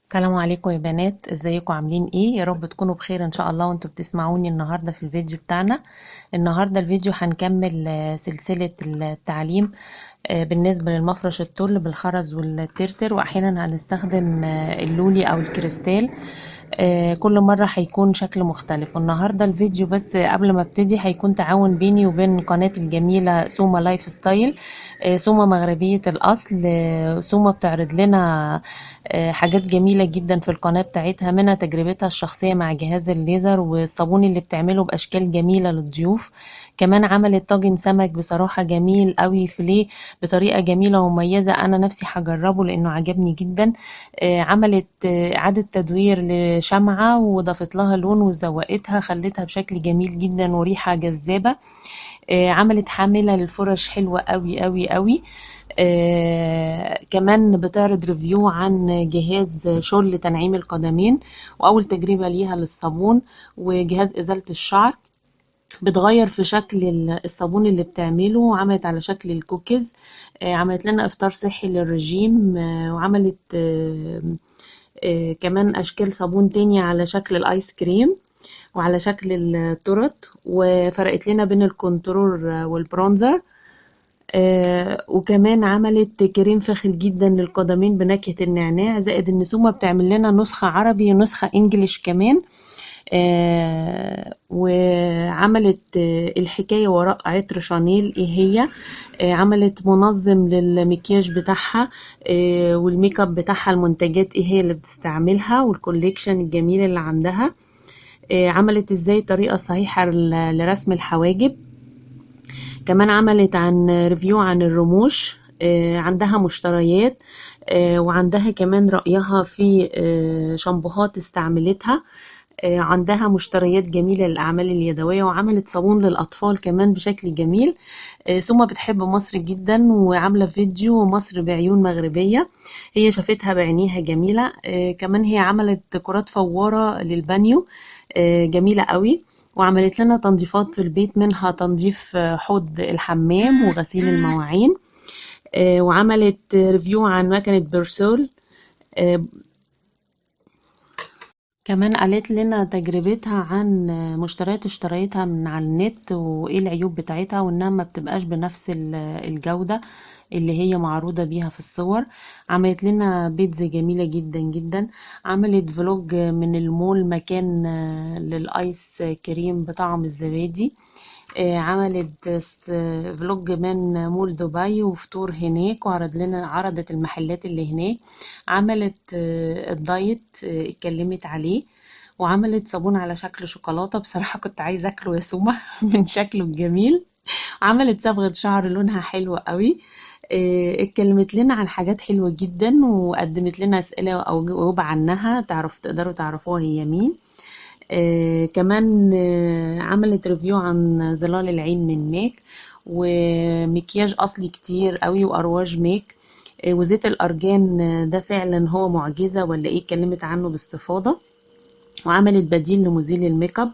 السلام عليكم يا بنات، ازيكم عاملين ايه؟ يا رب تكونوا بخير ان شاء الله وانتوا بتسمعوني النهارده في الفيديو بتاعنا. النهارده الفيديو هنكمل سلسلة التعليم بالنسبة للمفرش الطل بالخرز والترتر، واحيانا هنستخدم اللولي او الكريستال. كل مرة هيكون شكل مختلف. والنهاردة الفيديو بس قبل ما ابتدي هيكون تعاون بيني وبين قناة الجميلة سوما لايف ستايل. سوما مغربية الأصل. سوما بتعرض لنا حاجات جميلة جدا في القناة بتاعتها، منها تجربتها الشخصية مع جهاز الليزر والصابون اللي بتعمله بأشكال جميلة للضيوف. كمان عملت طاجن سمك بصراحة جميل قوي فيليه بطريقة جميلة ومميزة، أنا نفسي هجربه لأنه عجبني جدا. عملت إعادة تدوير لشمعة وضافت لها لون وزوقتها خلتها بشكل جميل جدا وريحة جذابة. عملت حاملة للفرش حلوة قوي قوي قوي. كمان بتعرض ريفيو عن جهاز شغل لتنعيم القدمين، وأول تجربة ليها للصابون وجهاز إزالة الشعر. بتغير في شكل الصابون اللي بتعمله، عملت على شكل الكوكيز. عملت لنا إفطار صحي للرجيم. وعملت كمان أشكال صابون تاني على شكل الآيس كريم وعلى شكل التورت، وفرقت لنا بين الكونترور والبرونزر. وكمان عملت كريم فاخر جدا للقدمين بنكهة النعناع، زائد ان سوما بتعمل لنا نسخة عربي ونسخة انجليش كمان. وعملت الحكاية وراء عطر شانيل ايه هي. عملت منظم للمكياج بتاعها. والميك اب بتاعها، المنتجات ايه هي اللي بتستعملها والكوليكشن الجميل اللي عندها. عملت ازاي طريقة صحيحة لرسم الحواجب. كمان عملت عن ريفيو عن الرموش. عندها مشتريات. وعندها كمان رأيها في شامبوهات استعملتها. عندها مشتريات جميلة للأعمال اليدوية، وعملت صابون للأطفال كمان بشكل جميل. سوما بتحب مصر جدا وعاملة فيديو مصر بعيون مغربية، هي شافتها بعينيها جميلة. كمان هي عملت كرات فوارة للبانيو جميلة قوي. وعملت لنا تنظيفات في البيت، منها تنظيف حوض الحمام وغسيل المواعين. وعملت ريفيو عن مكنة بيرسول. آه، كمان قالت لنا تجربتها عن مشتريات اشتريتها من على النت وايه العيوب بتاعتها، وانها ما بتبقاش بنفس الجودة اللي هي معروضة بيها في الصور. عملت لنا بيتزا جميلة جدا جدا. عملت فلوج من المول، مكان للآيس كريم بطعم الزبادي. عملت فلوج من مول دبي وفطور هناك، عرضت المحلات اللي هناك. عملت الدايت، اتكلمت عليه. وعملت صابون على شكل شوكولاتة، بصراحة كنت عايزة اكله يا سومة من شكله الجميل. عملت صبغة شعر لونها حلو قوي. اتكلمت لنا عن حاجات حلوة جدا، وقدمت لنا أسئلة أو جواب عنها تقدروا تعرفوها هي مين. كمان عملت ريفيو عن ظلال العين من ماك، ومكياج أصلي كتير قوي وأرواج ماك. وزيت الأرجان ده فعلا هو معجزة ولا ايه؟ اتكلمت عنه باستفاضة. وعملت بديل لمزيل الميك اب.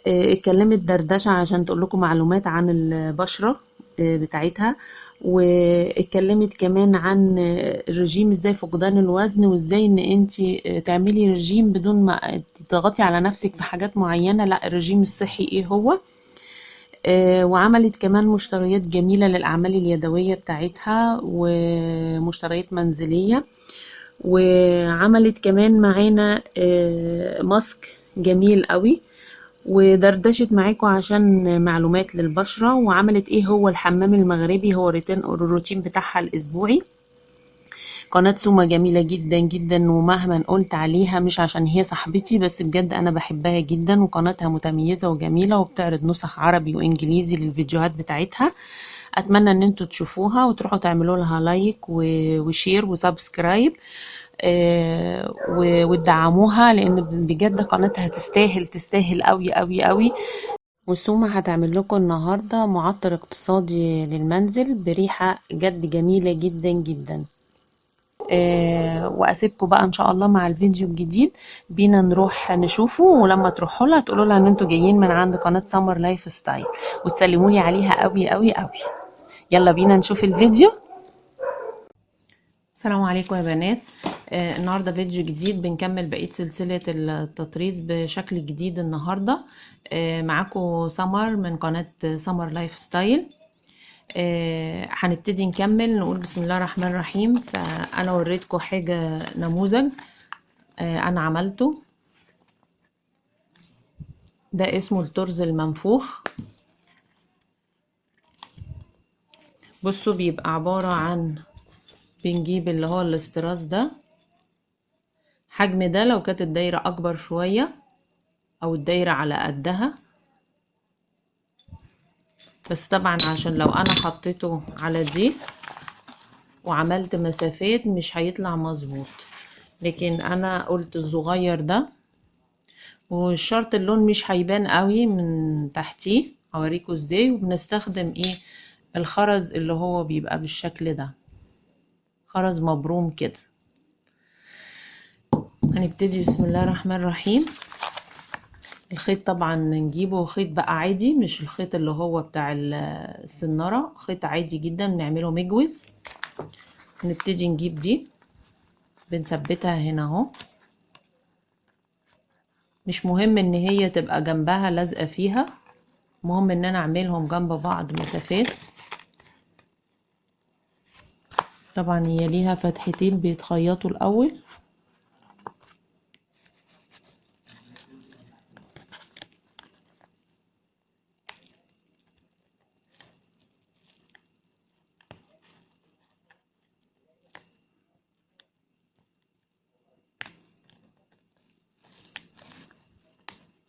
اتكلمت دردشة عشان تقول لكم معلومات عن البشرة بتاعتها. واتكلمت كمان عن الرجيم، ازاي فقدان الوزن، وازاي ان انتي تعملي رجيم بدون ما تضغطي على نفسك في حاجات معينة، لا الرجيم الصحي ايه هو. وعملت كمان مشتريات جميلة للأعمال اليدوية بتاعتها ومشتريات منزلية. وعملت كمان معانا ماسك جميل قوي، ودردشت معاكم عشان معلومات للبشرة. وعملت ايه هو الحمام المغربي، هو الروتين بتاعها الاسبوعي. قناة سومة جميلة جدا جدا، ومهما قلت عليها مش عشان هي صاحبتي بس، بجد انا بحبها جدا، وقناتها متميزة وجميلة وبتعرض نسخ عربي وانجليزي للفيديوهات بتاعتها. اتمنى ان انتوا تشوفوها وتروحوا تعملوا لها لايك وشير وسبسكرايب. وتدعموها، لان بجد قناتها تستاهل قوي قوي قوي. وسومة هتعمل لكم النهاردة معطر اقتصادي للمنزل بريحة جد جميلة جدا جدا. واسيبكم بقى ان شاء الله مع الفيديو الجديد. بينا نروح نشوفه، ولما تروحوا لها تقولوا لها ان انتوا جايين من عند قناة سمر لايف ستايل، وتسلموا لي عليها قوي قوي قوي. يلا بينا نشوف الفيديو. السلام عليكم يا بنات. النهاردة فيديو جديد، بنكمل بقية سلسلة التطريز بشكل جديد النهاردة. معاكم سمر من قناة سمر لايف ستايل. هنبتدي نكمل نقول بسم الله الرحمن الرحيم. فأنا وريتكم حاجة نموذج أنا عملته، ده اسمه الترز المنفوخ. بصوا بيبقى عبارة عن، بنجيب اللي هو الاستراس ده، حجم ده لو كانت الدايرة أكبر شوية أو الدايرة على قدها، بس طبعا عشان لو أنا حطيته على دي وعملت مسافات مش هيطلع مظبوط، لكن أنا قلت الصغير ده، والشرط اللون مش هيبان قوي من تحتيه، هوريكم ازاي. وبنستخدم ايه؟ الخرز اللي هو بيبقى بالشكل ده، خرز مبروم كده. هنبتدي بسم الله الرحمن الرحيم. الخيط طبعا نجيبه خيط بقى عادي، مش الخيط اللي هو بتاع السنارة، خيط عادي جدا بنعمله مجوز. نبتدي نجيب دي، بنثبتها هنا اهو. مش مهم ان هي تبقى جنبها لازقة فيها، مهم ان انا اعملهم جنب بعض مسافات. طبعا هي ليها فتحتين بيتخيطوا الاول.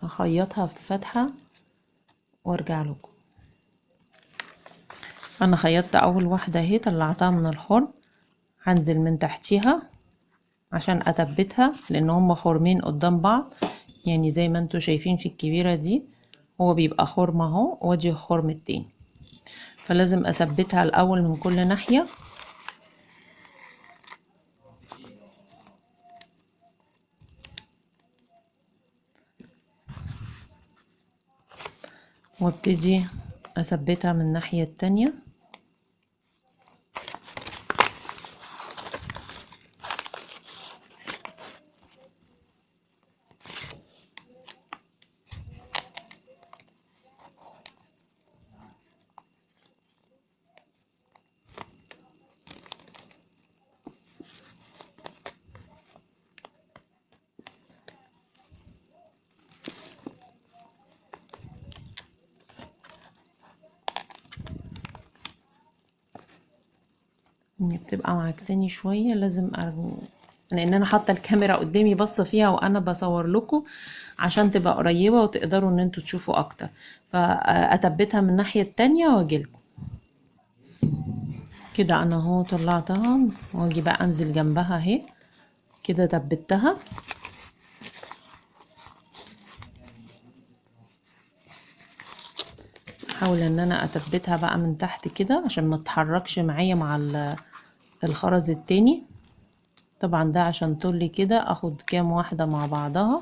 هخيطها في فتحة وارجع لكم. انا خيطت اول واحدة اهي، طلعتها من الخرم. هنزل من تحتيها عشان اثبتها، لان هما خرمين قدام بعض، يعني زي ما انتوا شايفين في الكبيرة دي هو بيبقى خرم اهو، وادي الخرم التاني، فلازم اثبتها الاول من كل ناحية. وابتدي اثبتها من الناحية التانية. بتبقى معكساني شوية، لازم لان انا حاطه الكاميرا قدامي بص فيها وانا بصور لكم، عشان تبقى قريبه وتقدروا ان انتوا تشوفوا اكتر. فاثبتها من الناحيه التانية واجيلكم. كده انا اهو طلعتها، واجي بقى انزل جنبها اهي كده، ثبتها. احاول ان انا اثبتها بقى من تحت كده عشان ما تتحركش معايا مع الخرز التاني. طبعا ده عشان طولي كده، اخد كام واحده مع بعضها.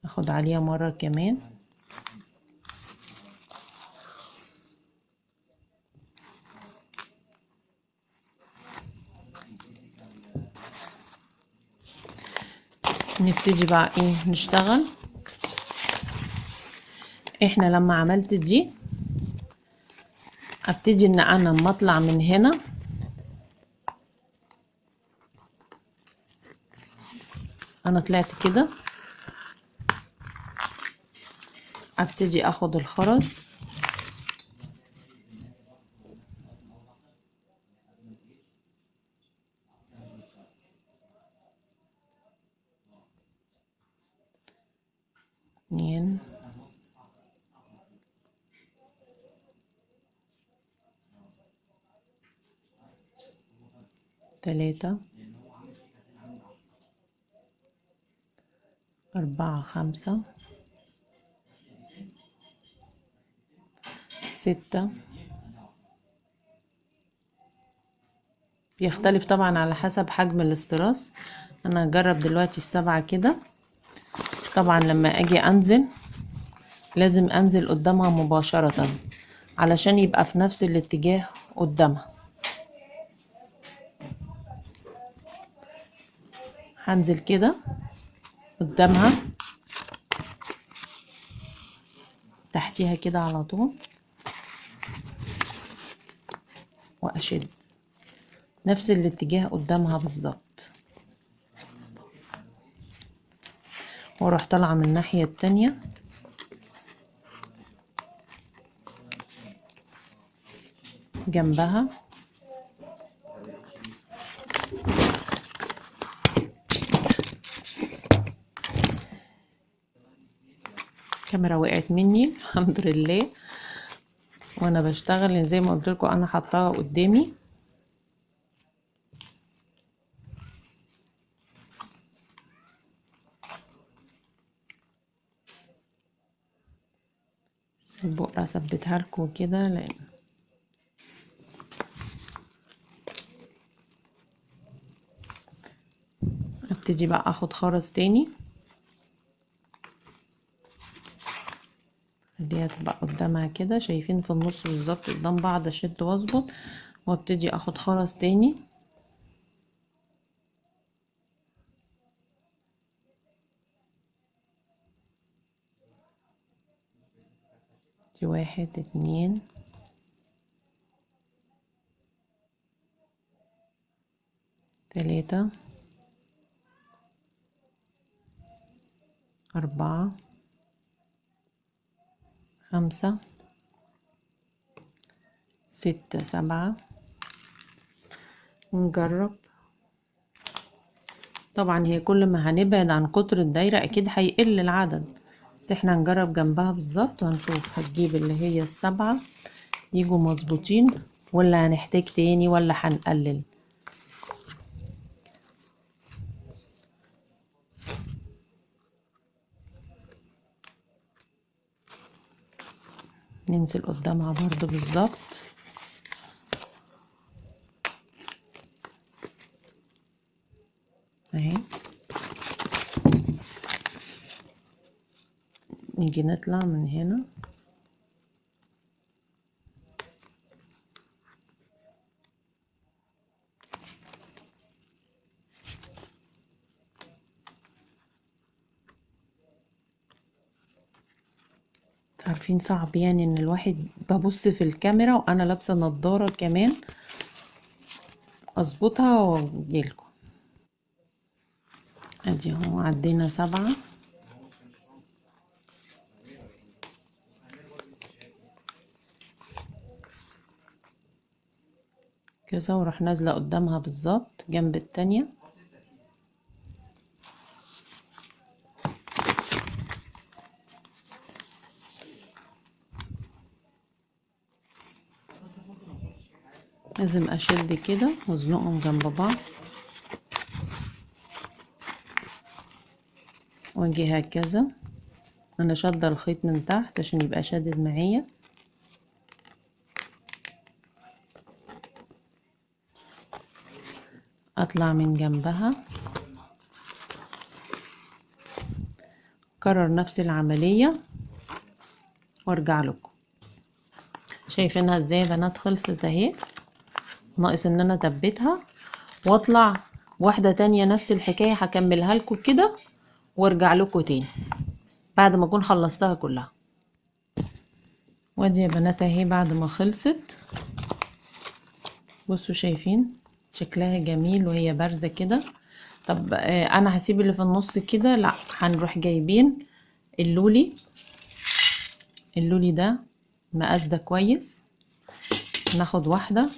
اخد عليها مره كمان. نبتدي بقى ايه نشتغل. احنا لما عملت دي، ابتدي ان انا لما اطلع من هنا، انا طلعت كده، ابتدي اخد الخرز اتنين تلاتة أربعة خمسة ستة. بيختلف طبعا على حسب حجم الاستراس. انا هجرب دلوقتي السبعة كده. طبعا لما اجي انزل لازم انزل قدامها مباشرة علشان يبقى في نفس الاتجاه قدامها. هنزل كده قدامها تحتيها كده على طول واشد نفس الاتجاه قدامها بالظبط، واروح طالعه من الناحيه التانية جنبها. الكاميرا وقعت مني الحمد لله وانا بشتغل، زي ما قلت لكم انا حطاها قدامي. البقرة اثبتها لكم كده لان ابتدي بقى اخد خرز تاني، خليها تبقى قدامها كده، شايفين في النص بالظبط قدام بعض، اشد واظبط وابتدي اخد خرز تاني. دي 1 2 3 4 5 6 7. ونجرب. طبعا هي كل ما هنبعد عن قطر الدايرة اكيد هيقل العدد، بس احنا هنجرب جنبها بالظبط وهنشوف هتجيب اللي هي ال7 يجوا مظبوطين ولا هنحتاج تاني ولا هنقلل. ننزل قدامها برضو بالظبط اهي. نيجي نطلع من هنا عارفين صعب يعني ان الواحد ببص في الكاميرا وانا لابسه نضاره كمان اظبطها واجيلكم. ادي اهو عدينا 7 كذا، واروح نازله قدامها بالظبط جنب التانية. لازم اشد كده وازنقهم جنب بعض واجي هكذا. انا شاده الخيط من تحت عشان يبقى شادد معايا. اطلع من جنبها كرر نفس العمليه وارجع لكم. شايفينها ازاي يا بنات؟ خلصت اهي، ناقص ان انا اثبتها واطلع واحده تانية نفس الحكايه هكملها لكم كده وارجع لكم تاني بعد ما اكون خلصتها كلها. وادي يا بنات اهي بعد ما خلصت، بصوا شايفين شكلها جميل وهي بارزه كده. طب انا هسيب اللي في النص كده؟ لا، هنروح جايبين اللولي. اللولي ده مقاس ده كويس، ناخد واحده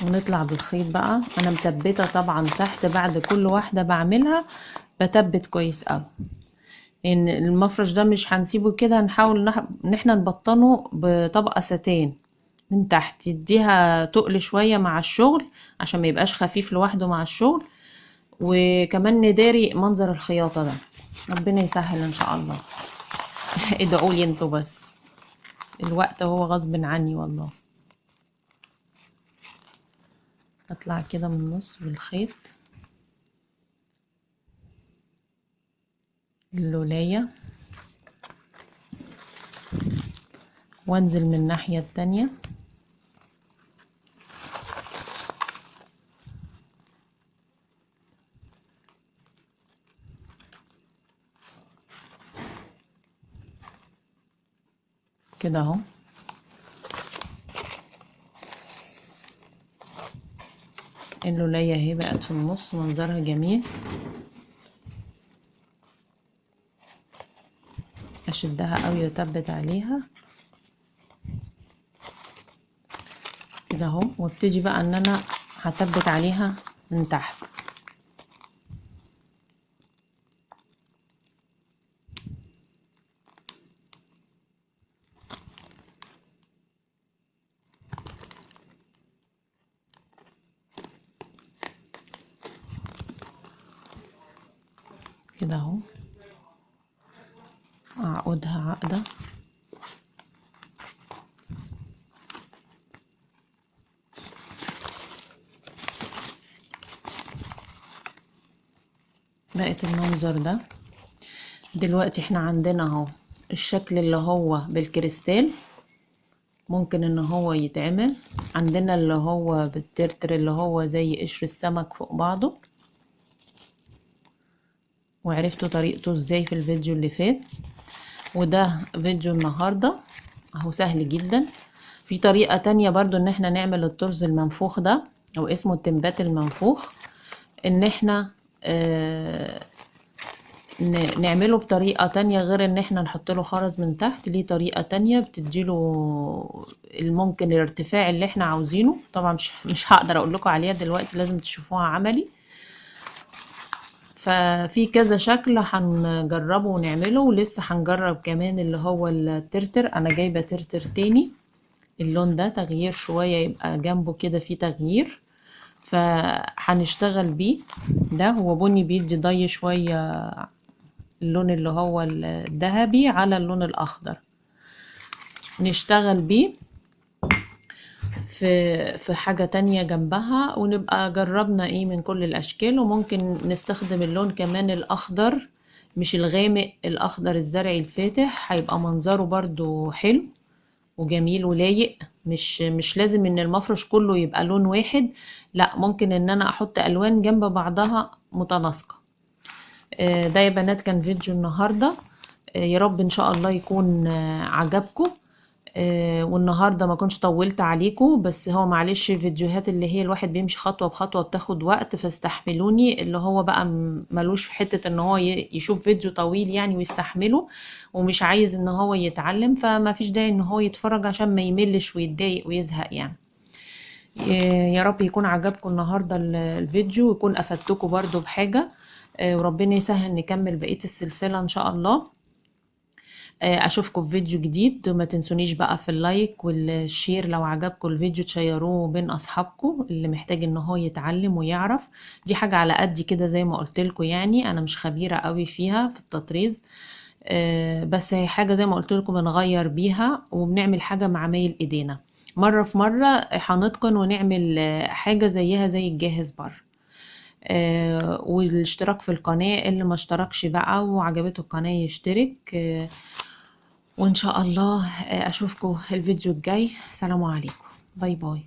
ونطلع بالخيط بقى. انا مثبته طبعا تحت بعد كل واحده بعملها بثبت كويس قوي، ان المفرش ده مش هنسيبه كده، هنحاول ان احنا نبطنه بطبقه ستان من تحت يديها تقل شويه مع الشغل عشان ما يبقاش خفيف لوحده مع الشغل، وكمان نداري منظر الخياطه ده. ربنا يسهل ان شاء الله. ادعوا لي انتوا بس، الوقت هو غصب عني والله. اطلع كده من النص بالخيط اللولاية وانزل من الناحية التانية كده اهو. اللولاية اهي بقت في النص، منظرها جميل. اشدها قوي واتبت عليها كده اهو، وابتدي بقى ان انا هثبت عليها من تحت كده اهو، اعقدها عقدة بقت المنظر ده. دلوقتي احنا عندنا اهو الشكل اللي هو بالكريستال، ممكن ان هو يتعمل. عندنا اللي هو بالترتر اللي هو زي قشر السمك فوق بعضه، وعرفتوا طريقته ازاي في الفيديو اللي فات. وده فيديو النهاردة اهو سهل جدا. في طريقة تانية برضو ان احنا نعمل الطرز المنفوخ ده، او اسمه التنبات المنفوخ، ان احنا نعمله بطريقة تانية غير ان احنا نحط له خرز من تحت. ليه طريقة تانية بتديله الممكن الارتفاع اللي احنا عاوزينه. طبعا مش هقدر اقول لكم عليها دلوقتي، لازم تشوفوها عملي. ففي كذا شكل هنجربه ونعمله، ولسه هنجرب كمان اللي هو الترتر. انا جايبة ترتر تاني اللون ده تغيير شوية، يبقى جنبه كده في تغيير، فهنشتغل بيه. ده هو بني بيدي ضي شوية، اللون اللي هو الذهبي على اللون الاخضر. نشتغل بيه في حاجة تانية جنبها، ونبقى جربنا ايه من كل الاشكال. وممكن نستخدم اللون كمان الاخضر، مش الغامق، الاخضر الزرعي الفاتح، هيبقى منظره برضو حلو وجميل ولايق. مش لازم ان المفرش كله يبقى لون واحد، لا، ممكن ان انا احط الوان جنب بعضها متناسقة. ده يا بنات كان فيديو النهاردة. يا رب ان شاء الله يكون عجبكم. والنهارده ما كنتش طولت عليكم، بس هو معلش فيديوهات اللي هي الواحد بيمشي خطوه بخطوه بتاخد وقت، فاستحملوني. اللي هو بقى ملوش في حته ان هو يشوف فيديو طويل يعني ويستحمله، ومش عايز ان هو يتعلم، فما فيش داعي ان هو يتفرج عشان ما يملش ويتضايق ويزهق يعني. يا رب يكون عجبكم النهارده الفيديو، ويكون افدتكم برضو بحاجه. وربنا يسهل نكمل بقيه السلسله ان شاء الله. اشوفكم في فيديو جديد. ما تنسونيش بقى في اللايك والشير لو عجبكم الفيديو، تشيروه بين اصحابكم اللي محتاج ان هو يتعلم ويعرف. دي حاجة على قدي كده زي ما قلت لكم، يعني انا مش خبيرة قوي فيها في التطريز، بس هي حاجة زي ما قلت لكم بنغير بيها وبنعمل حاجة مع ميل ايدينا. مرة في مرة هنتقن ونعمل حاجة زيها زي الجاهز بره. والاشتراك في القناة، اللي ما اشتركش بقى وعجبته القناة يشترك. وإن شاء الله أشوفكم الفيديو الجاي. سلام عليكم، باي باي.